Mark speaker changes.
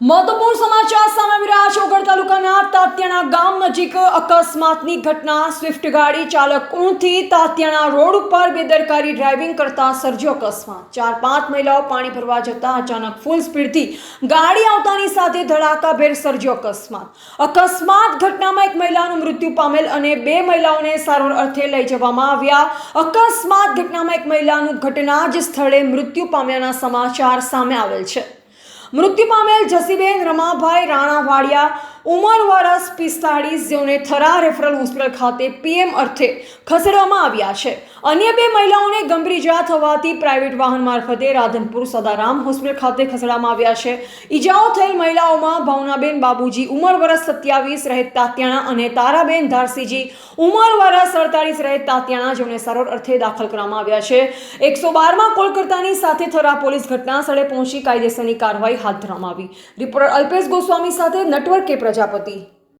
Speaker 1: મહત્વપૂર્ણ સમાચાર સામે આવી રહ્યા છે. ઓગળ તાલુકાના તાત્યાણા ગામ નજીક અકસ્માતની ઘટના. સ્વિફ્ટ ગાડી ચાલક ઊંથી તાત્યાણા રોડ ઉપર બેદરકારી ડ્રાઇવિંગ કરતા સર્જ્યો અકસ્માત. 4-5 મહિલાઓ પાણી ભરવા જતા અચાનક ફૂલ સ્પીડથી ગાડી આવતાની સાથે ધડાકાભેર સર્જ્યો અકસ્માત. ઘટનામાં એક મહિલાનું મૃત્યુ પામેલ અને 2 મહિલાઓને સારવાર અર્થે લઈ જવામાં આવ્યા. અકસ્માત ઘટનામાં એક મહિલાનું ઘટના જ સ્થળે મૃત્યુ પામ્યાના સમાચાર સામે આવેલ છે. મૃત્યુ પામેલ જસીબેન રમાભાઈ રાણાવાડિયા ઉંમર વર્ષ 45, જેઓને થરા રેફરલ હોસ્પિટલ ખાતે પીએમ અર્થે ખસેડવામાં આવ્યા છે. અન્ય 2 મહિલાઓને ગંભીર ઇજા થવાથી પ્રાઇવેટ વાહન મારફતે રાધનપુર સદારામ હોસ્પિટલ ખાતે ખસેડવામાં આવ્યા છે. ઇજાઓ થયેલ મહિલાઓમાં ભાવનાબેન બાબુજી ઉંમર વર્ષ 27 રહે તાત્યાણા અને તારાબેન ધારસીજી ઉંમર વર્ષ 48 રહે તાત્યાણા, જેઓને સારવાર અર્થે દાખલ કરવામાં આવ્યા છે. 112માં કોલ કરતાની સાથે થરા પોલીસ ઘટના સ્થળે પહોંચી કાયદેસરની કાર્યવાહી હાથ ધરવામાં આવી. રિપોર્ટર અલ્પેશ ગોસ્વામી સાથે નટવર કે પ્રજાપતિ.